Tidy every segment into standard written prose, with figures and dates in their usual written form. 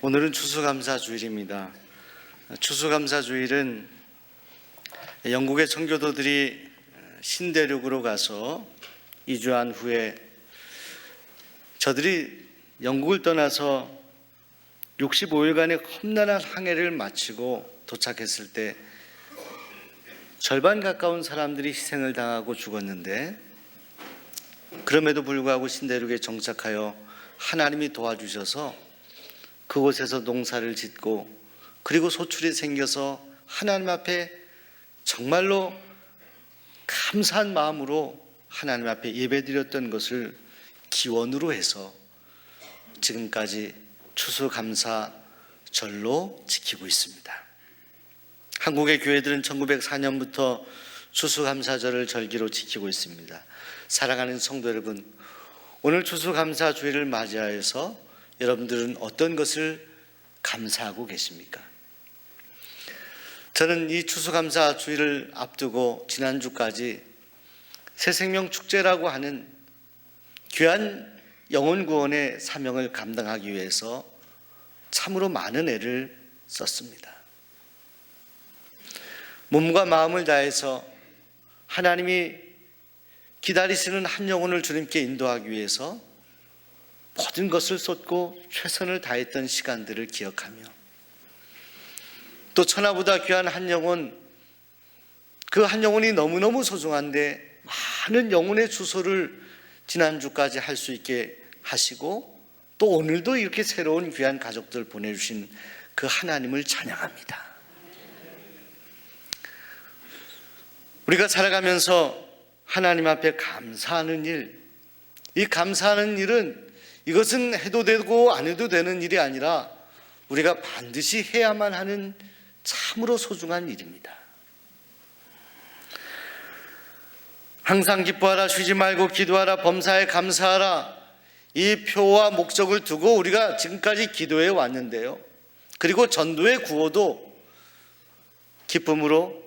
오늘은 추수감사주일입니다. 추수감사주일은 영국의 청교도들이 신대륙으로 가서 이주한 후에 저들이 영국을 떠나서 65일간의 험난한 항해를 마치고 도착했을 때 절반 가까운 사람들이 희생을 당하고 죽었는데, 그럼에도 불구하고 신대륙에 정착하여 하나님이 도와주셔서 그곳에서 농사를 짓고 그리고 소출이 생겨서 하나님 앞에 정말로 감사한 마음으로 하나님 앞에 예배드렸던 것을 기원으로 해서 지금까지 추수감사절로 지키고 있습니다. 한국의 교회들은 1904년부터 추수감사절을 절기로 지키고 있습니다. 사랑하는 성도 여러분, 오늘 추수감사주일을 맞이하여서 여러분들은 어떤 것을 감사하고 계십니까? 저는 이 추수감사주일을 앞두고 지난주까지 새생명축제라고 하는 귀한 영혼구원의 사명을 감당하기 위해서 참으로 많은 애를 썼습니다. 몸과 마음을 다해서 하나님이 기다리시는 한 영혼을 주님께 인도하기 위해서 모든 것을 쏟고 최선을 다했던 시간들을 기억하며, 또 천하보다 귀한 한 영혼, 그 한 영혼이 너무너무 소중한데 많은 영혼의 주소를 지난주까지 할 수 있게 하시고 또 오늘도 이렇게 새로운 귀한 가족들 보내주신 그 하나님을 찬양합니다. 우리가 살아가면서 하나님 앞에 감사하는 일, 이 감사하는 일은 이것은 해도 되고 안 해도 되는 일이 아니라 우리가 반드시 해야만 하는 참으로 소중한 일입니다. 항상 기뻐하라, 쉬지 말고 기도하라, 범사에 감사하라, 이 표와 목적을 두고 우리가 지금까지 기도해 왔는데요, 그리고 전도의 구호도 기쁨으로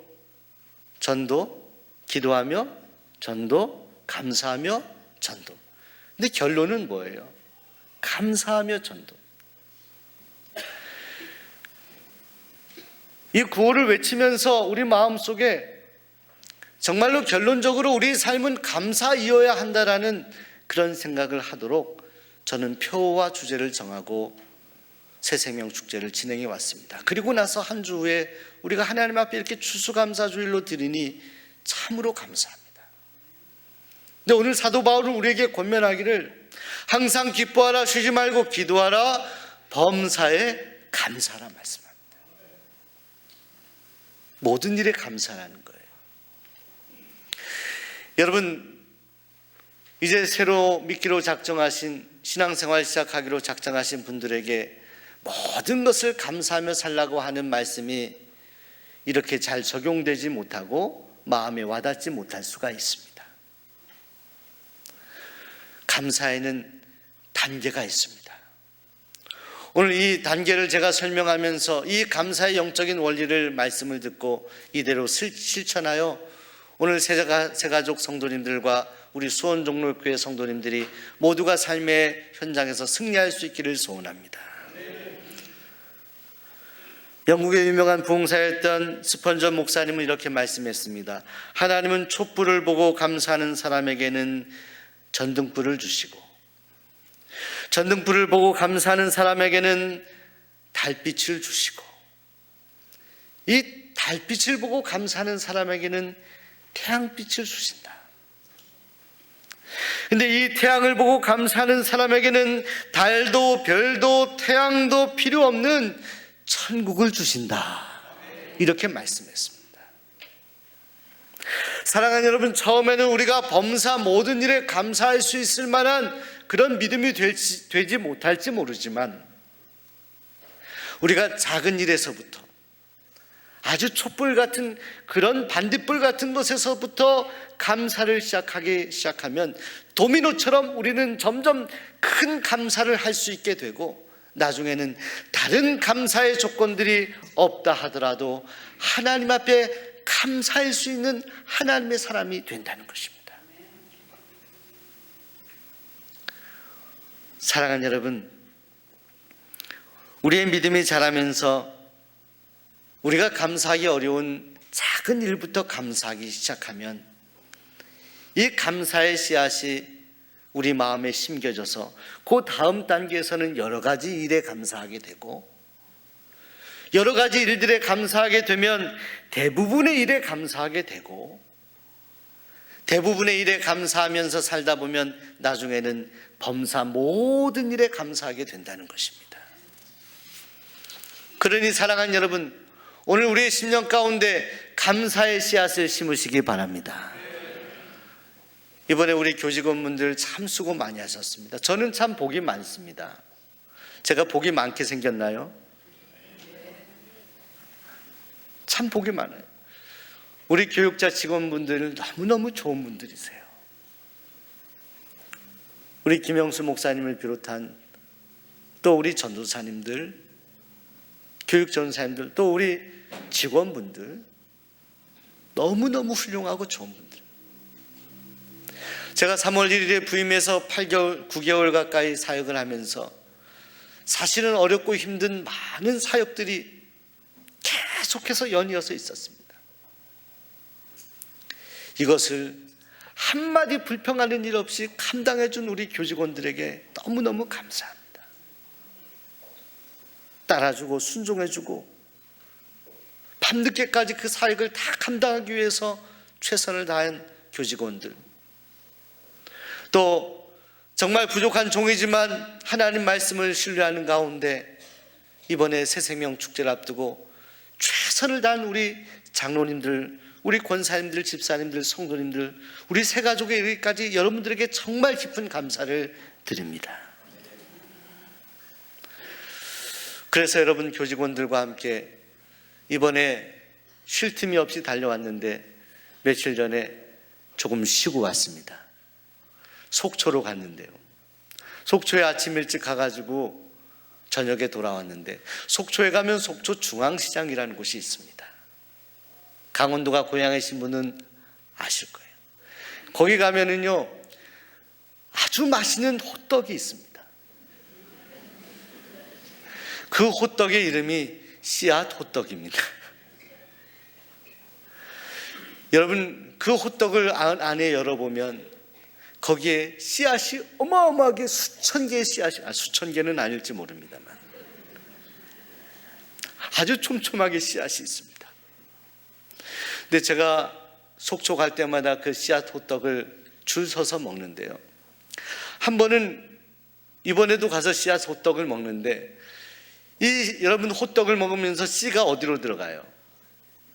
전도, 기도하며 전도, 감사하며 전도. 근데 결론은 뭐예요? 감사하며 전도. 이 구호를 외치면서 우리 마음속에 정말로 결론적으로 우리 삶은 감사이어야 한다라는 그런 생각을 하도록 저는 표와 주제를 정하고 새생명축제를 진행해 왔습니다. 그리고 나서 한 주 후에 우리가 하나님 앞에 이렇게 추수감사주일로 드리니 참으로 감사합니다. 근데 오늘 사도 바울은 우리에게 권면하기를 항상 기뻐하라, 쉬지 말고 기도하라, 범사에 감사하라 말씀합니다. 모든 일에 감사하는 거예요. 여러분, 이제 새로 믿기로 작정하신, 신앙생활 시작하기로 작정하신 분들에게 모든 것을 감사하며 살라고 하는 말씀이 이렇게 잘 적용되지 못하고 마음에 와닿지 못할 수가 있습니다. 감사에는 단계가 있습니다. 오늘 이 단계를 제가 설명하면서 이 감사의 영적인 원리를 말씀을 듣고 이대로 실천하여 오늘 새가족 성도님들과 우리 수원종로교회 성도님들이 모두가 삶의 현장에서 승리할 수 있기를 소원합니다. 영국의 유명한 부흥사였던 스펀전 목사님은 이렇게 말씀했습니다. 하나님은 촛불을 보고 감사하는 사람에게는 전등불을 주시고, 전등불을 보고 감사하는 사람에게는 달빛을 주시고, 이 달빛을 보고 감사하는 사람에게는 태양빛을 주신다. 근데 이 태양을 보고 감사하는 사람에게는 달도 별도 태양도 필요 없는 천국을 주신다. 이렇게 말씀했습니다. 사랑하는 여러분, 처음에는 우리가 범사 모든 일에 감사할 수 있을 만한 그런 믿음이 되지 못할지 모르지만, 우리가 작은 일에서부터 아주 촛불 같은 그런 반딧불 같은 것에서부터 감사를 시작하면 도미노처럼 우리는 점점 큰 감사를 할 수 있게 되고, 나중에는 다른 감사의 조건들이 없다 하더라도 하나님 앞에 감사할 수 있는 하나님의 사람이 된다는 것입니다. 사랑하는 여러분, 우리의 믿음이 자라면서 우리가 감사하기 어려운 작은 일부터 감사하기 시작하면 이 감사의 씨앗이 우리 마음에 심겨져서 그 다음 단계에서는 여러 가지 일에 감사하게 되고, 여러 가지 일들에 감사하게 되면 대부분의 일에 감사하게 되고, 대부분의 일에 감사하면서 살다 보면 나중에는 범사 모든 일에 감사하게 된다는 것입니다. 그러니 사랑하는 여러분, 오늘 우리의 심령 가운데 감사의 씨앗을 심으시기 바랍니다. 이번에 우리 교직원분들 참 수고 많이 하셨습니다. 저는 참 복이 많습니다. 제가 복이 많게 생겼나요? 참 복이 많아요. 우리 교육자 직원분들 너무너무 좋은 분들이세요. 우리 김영수 목사님을 비롯한 또 우리 전도사님들, 교육 전사님들, 또 우리 직원분들 너무너무 훌륭하고 좋은 분들. 제가 3월 1일에 부임해서 9개월 가까이 사역을 하면서 사실은 어렵고 힘든 많은 사역들이 계속해서 연이어서 있었습니다. 이것을 한마디 불평하는 일 없이 감당해 준 우리 교직원들에게 너무너무 감사합니다. 따라주고 순종해주고 밤늦게까지 그 사역을 다 감당하기 위해서 최선을 다한 교직원들, 또 정말 부족한 종이지만 하나님 말씀을 신뢰하는 가운데 이번에 새생명 축제를 앞두고 최선을 다한 우리 장로님들, 우리 권사님들, 집사님들, 성도님들, 우리 새 가족에 이르기까지 여러분들에게 정말 깊은 감사를 드립니다. 그래서 여러분 교직원들과 함께 이번에 쉴 틈이 없이 달려왔는데 며칠 전에 조금 쉬고 왔습니다. 속초로 갔는데요, 속초에 아침 일찍 가가지고 저녁에 돌아왔는데, 속초에 가면 속초 중앙시장이라는 곳이 있습니다. 강원도가 고향이신 분은 아실 거예요. 거기 가면은요 아주 맛있는 호떡이 있습니다. 그 호떡의 이름이 씨앗 호떡입니다. 여러분, 그 호떡을 안에 열어보면 거기에 씨앗이 어마어마하게 수천 개의 씨앗이, 수천 개는 아닐지 모릅니다만 아주 촘촘하게 씨앗이 있습니다. 근데 제가 속초 갈 때마다 그 씨앗 호떡을 줄 서서 먹는데요, 한 번은 이번에도 가서 씨앗 호떡을 먹는데, 여러분 호떡을 먹으면서 씨가 어디로 들어가요?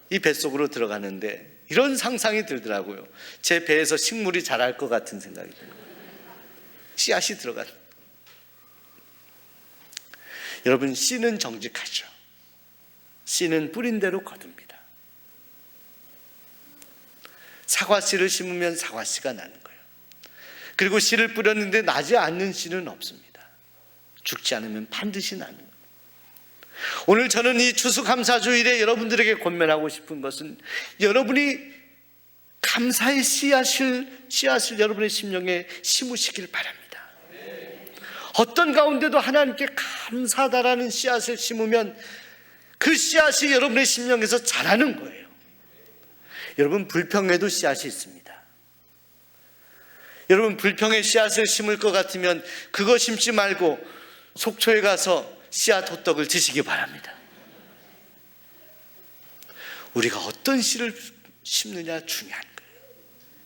이 뱃속으로 들어가는데 이런 상상이 들더라고요. 제 배에서 식물이 자랄 것 같은 생각이 들어요. 씨앗이 들어간. 여러분, 씨는 정직하죠. 씨는 뿌린 대로 거둡니다. 사과씨를 심으면 사과씨가 나는 거예요. 그리고 씨를 뿌렸는데 나지 않는 씨는 없습니다. 죽지 않으면 반드시 나는 거예요. 오늘 저는 이 추수감사주일에 여러분들에게 권면하고 싶은 것은, 여러분이 감사의 씨앗을 여러분의 심령에 심으시길 바랍니다. 어떤 가운데도 하나님께 감사하다라는 씨앗을 심으면 그 씨앗이 여러분의 심령에서 자라는 거예요. 여러분, 불평에도 씨앗이 있습니다. 여러분, 불평의 씨앗을 심을 것 같으면 그거 심지 말고 속초에 가서 씨앗 호떡을 드시기 바랍니다. 우리가 어떤 씨를 심느냐 중요한 거예요.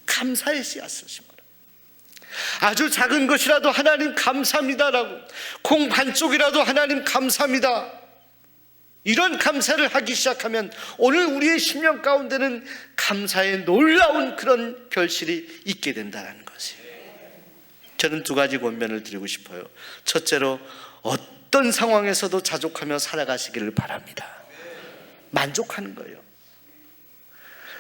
감사의 씨앗을 심어라. 아주 작은 것이라도 하나님 감사합니다라고, 콩 반쪽이라도 하나님 감사합니다, 이런 감사를 하기 시작하면 오늘 우리의 심령 가운데는 감사의 놀라운 그런 결실이 있게 된다는 것이에요. 저는 두 가지 권면을 드리고 싶어요. 첫째로, 어떤 상황에서도 자족하며 살아가시기를 바랍니다. 만족하는 거예요.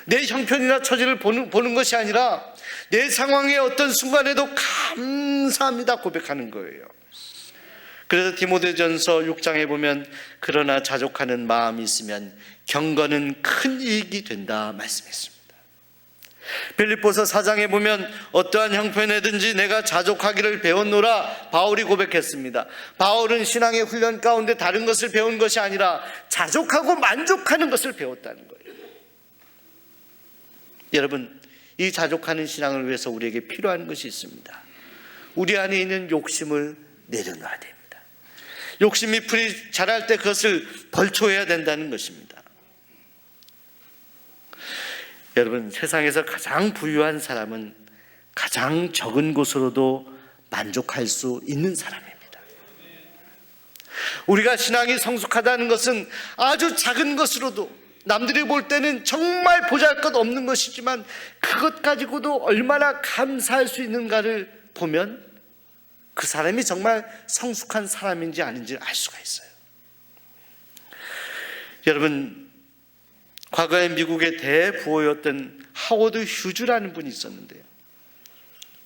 내 형편이나 처지를 보는 것이 아니라 내 상황의 어떤 순간에도 감사합니다 고백하는 거예요. 그래서 디모데전서 6장에 보면 그러나 자족하는 마음이 있으면 경건은 큰 이익이 된다 말씀했습니다. 빌립보서 4장에 보면 어떠한 형편에든지 내가 자족하기를 배웠노라 바울이 고백했습니다. 바울은 신앙의 훈련 가운데 다른 것을 배운 것이 아니라 자족하고 만족하는 것을 배웠다는 거예요. 여러분, 이 자족하는 신앙을 위해서 우리에게 필요한 것이 있습니다. 우리 안에 있는 욕심을 내려놔야 됩니다. 욕심이 풀이 자랄 때 그것을 벌초해야 된다는 것입니다. 여러분, 세상에서 가장 부유한 사람은 가장 적은 것으로도 만족할 수 있는 사람입니다. 우리가 신앙이 성숙하다는 것은 아주 작은 것으로도, 남들이 볼 때는 정말 보잘것없는 것이지만 그것 가지고도 얼마나 감사할 수 있는가를 보면 그 사람이 정말 성숙한 사람인지 아닌지를 알 수가 있어요. 여러분, 과거에 미국의 대부호였던 하워드 휴즈라는 분이 있었는데요.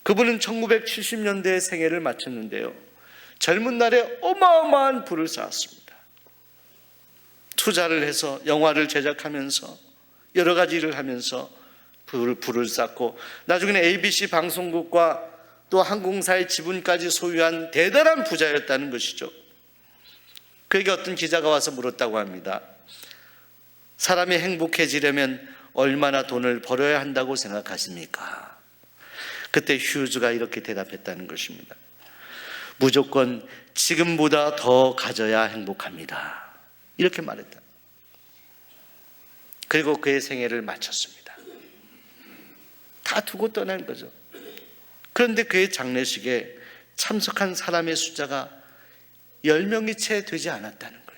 그분은 1970년대에 생애를 마쳤는데요. 젊은 날에 어마어마한 부를 쌓았습니다. 투자를 해서 영화를 제작하면서 여러 가지 일을 하면서 부를 쌓고 나중에는 ABC 방송국과 또 항공사의 지분까지 소유한 대단한 부자였다는 것이죠. 그에게 어떤 기자가 와서 물었다고 합니다. 사람이 행복해지려면 얼마나 돈을 벌어야 한다고 생각하십니까? 그때 휴즈가 이렇게 대답했다는 것입니다. 무조건 지금보다 더 가져야 행복합니다. 이렇게 말했다. 그리고 그의 생애를 마쳤습니다. 다 두고 떠난 거죠. 그런데 그의 장례식에 참석한 사람의 숫자가 10명이 채 되지 않았다는 거예요.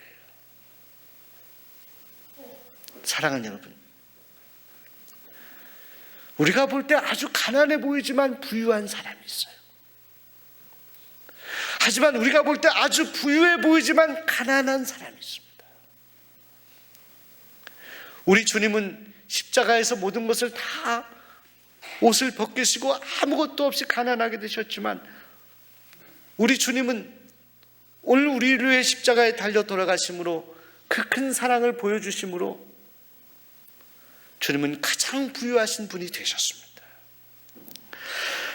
사랑하는 여러분, 우리가 볼 때 아주 가난해 보이지만 부유한 사람이 있어요. 하지만 우리가 볼 때 아주 부유해 보이지만 가난한 사람이 있습니다. 우리 주님은 십자가에서 모든 것을 다 옷을 벗기시고 아무것도 없이 가난하게 되셨지만 우리 주님은 오늘 우리를 위해 십자가에 달려 돌아가심으로 그 큰 사랑을 보여주심으로 주님은 가장 부유하신 분이 되셨습니다.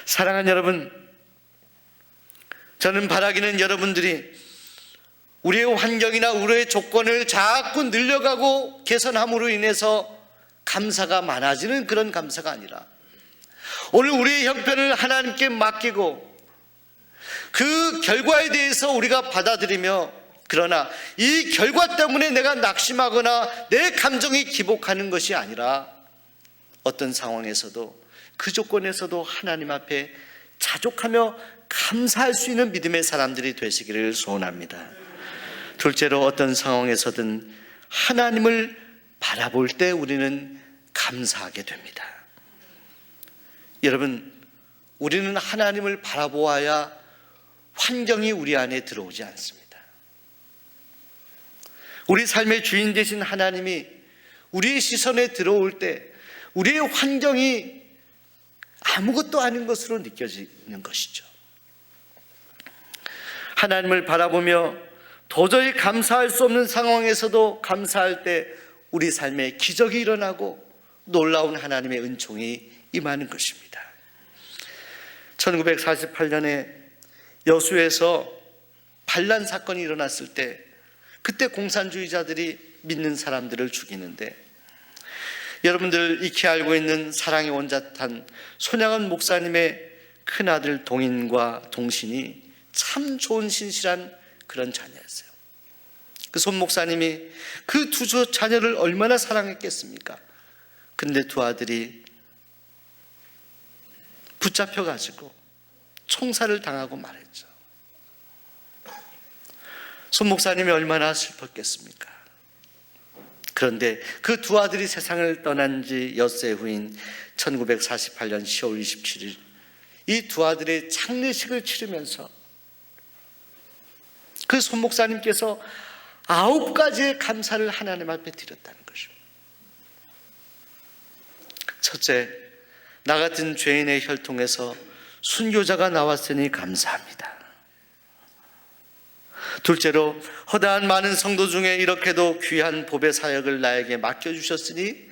사랑하는 여러분, 저는 바라기는 여러분들이 우리의 환경이나 우리의 조건을 자꾸 늘려가고 개선함으로 인해서 감사가 많아지는 그런 감사가 아니라 오늘 우리의 형편을 하나님께 맡기고 그 결과에 대해서 우리가 받아들이며, 그러나 이 결과 때문에 내가 낙심하거나 내 감정이 기복하는 것이 아니라 어떤 상황에서도 그 조건에서도 하나님 앞에 자족하며 감사할 수 있는 믿음의 사람들이 되시기를 소원합니다. 둘째로, 어떤 상황에서든 하나님을 바라볼 때 우리는 감사하게 됩니다. 여러분, 우리는 하나님을 바라보아야 환경이 우리 안에 들어오지 않습니다. 우리 삶의 주인 되신 하나님이 우리의 시선에 들어올 때 우리의 환경이 아무것도 아닌 것으로 느껴지는 것이죠. 하나님을 바라보며 도저히 감사할 수 없는 상황에서도 감사할 때 우리 삶에 기적이 일어나고 놀라운 하나님의 은총이 임하는 것입니다. 1948년에 여수에서 반란 사건이 일어났을 때 그때 공산주의자들이 믿는 사람들을 죽이는데, 여러분들 익히 알고 있는 사랑의 원자탄 손양원 목사님의 큰아들 동인과 동신이 참 좋은 신실한 그런 자녀였어요. 그 손 목사님이 그 두 자녀를 얼마나 사랑했겠습니까? 근데 두 아들이 붙잡혀가지고 총살을 당하고 말했죠. 손 목사님이 얼마나 슬펐겠습니까? 그런데 그 두 아들이 세상을 떠난 지 엿새 후인 1948년 10월 27일 이 두 아들의 장례식을 치르면서 그 손 목사님께서 9가지의 감사를 하나님 앞에 드렸다는 것이죠. 첫째, 나 같은 죄인의 혈통에서 순교자가 나왔으니 감사합니다. 둘째로, 허다한 많은 성도 중에 이렇게도 귀한 법의 사역을 나에게 맡겨주셨으니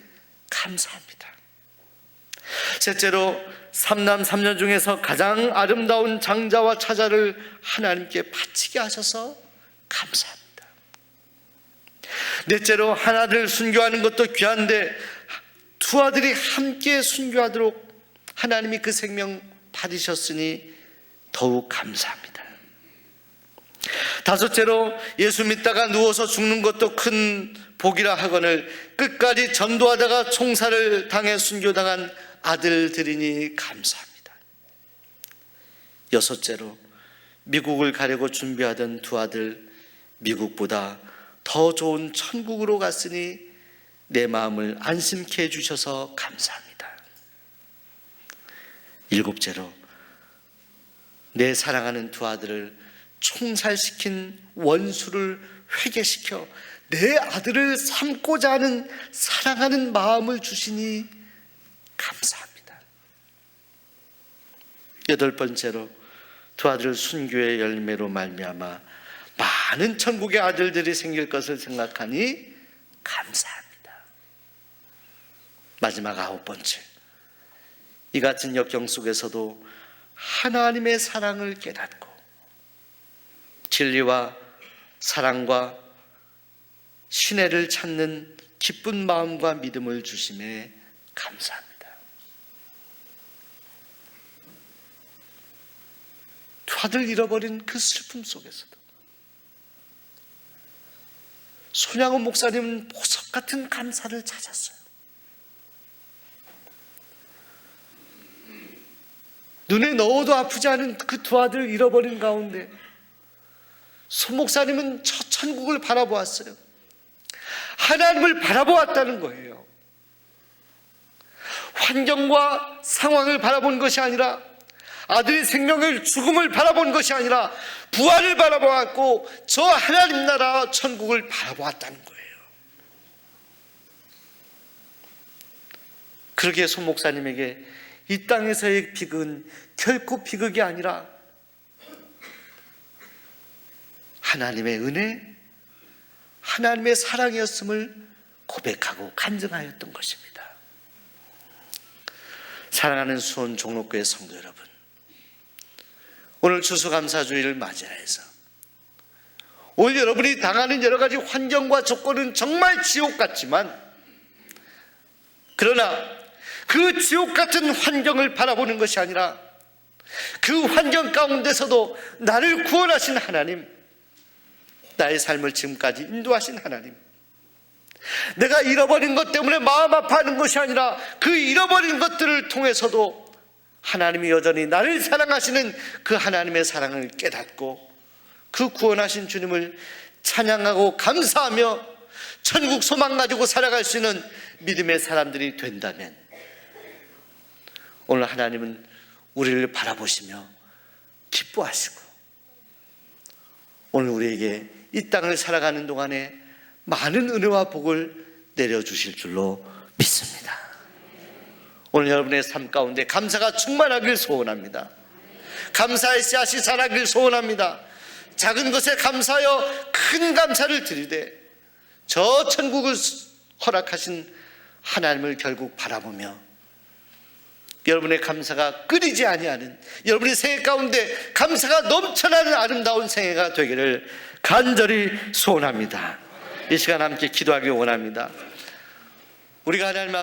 감사합니다. 셋째로 삼남 삼녀 중에서 가장 아름다운 장자와 차자를 하나님께 바치게 하셔서 감사합니다. 넷째로 하나를 순교하는 것도 귀한데 두 아들이 함께 순교하도록 하나님이 그 생명 받으셨으니 더욱 감사합니다. 다섯째로 예수 믿다가 누워서 죽는 것도 큰 복이라 하거늘 끝까지 전도하다가 총살을 당해 순교당한 아들들이니 감사합니다. 여섯째로 미국을 가려고 준비하던 두 아들, 미국보다 더 좋은 천국으로 갔으니 내 마음을 안심케 해주셔서 감사합니다. 일곱째로 내 사랑하는 두 아들을 총살시킨 원수를 회개시켜 내 아들을 삼고자 하는 사랑하는 마음을 주시니 감사합니다. 여덟 번째로 두 아들 순교의 열매로 말미암아 많은 천국의 아들들이 생길 것을 생각하니 감사합니다. 마지막 아홉 번째, 이 같은 역경 속에서도 하나님의 사랑을 깨닫고 진리와 사랑과 신뢰를 찾는 기쁜 마음과 믿음을 주심에 감사합니다. 두 아들 잃어버린 그 슬픔 속에서도 손양원 목사님은 보석 같은 감사를 찾았어요. 눈에 넣어도 아프지 않은 그 두 아들 잃어버린 가운데 손 목사님은 저 천국을 바라보았어요. 하나님을 바라보았다는 거예요. 환경과 상황을 바라본 것이 아니라, 아들의 생명을 죽음을 바라본 것이 아니라 부활을 바라보았고 저 하나님 나라 천국을 바라보았다는 거예요. 그러기에 손 목사님에게 이 땅에서의 비극은 결코 비극이 아니라 하나님의 은혜, 하나님의 사랑이었음을 고백하고 간증하였던 것입니다. 사랑하는 수원 종로교회 성도 여러분, 오늘 추수감사주일을 맞이해서 오늘 여러분이 당하는 여러 가지 환경과 조건은 정말 지옥 같지만, 그러나 그 지옥 같은 환경을 바라보는 것이 아니라 그 환경 가운데서도 나를 구원하신 하나님, 나의 삶을 지금까지 인도하신 하나님, 내가 잃어버린 것 때문에 마음 아파하는 것이 아니라 그 잃어버린 것들을 통해서도 하나님이 여전히 나를 사랑하시는 그 하나님의 사랑을 깨닫고 그 구원하신 주님을 찬양하고 감사하며 천국 소망 가지고 살아갈 수 있는 믿음의 사람들이 된다면, 오늘 하나님은 우리를 바라보시며 기뻐하시고 오늘 우리에게 이 땅을 살아가는 동안에 많은 은혜와 복을 내려주실 줄로 믿습니다. 오늘 여러분의 삶 가운데 감사가 충만하길 소원합니다. 감사의 씨앗이 자라길 소원합니다. 작은 것에 감사하여 큰 감사를 드리되 저 천국을 허락하신 하나님을 결국 바라보며 여러분의 감사가 끊이지 아니하는, 여러분의 생애 가운데 감사가 넘쳐나는 아름다운 생애가 되기를 간절히 소원합니다. 이 시간 함께 기도하기 원합니다. 우리가 하나님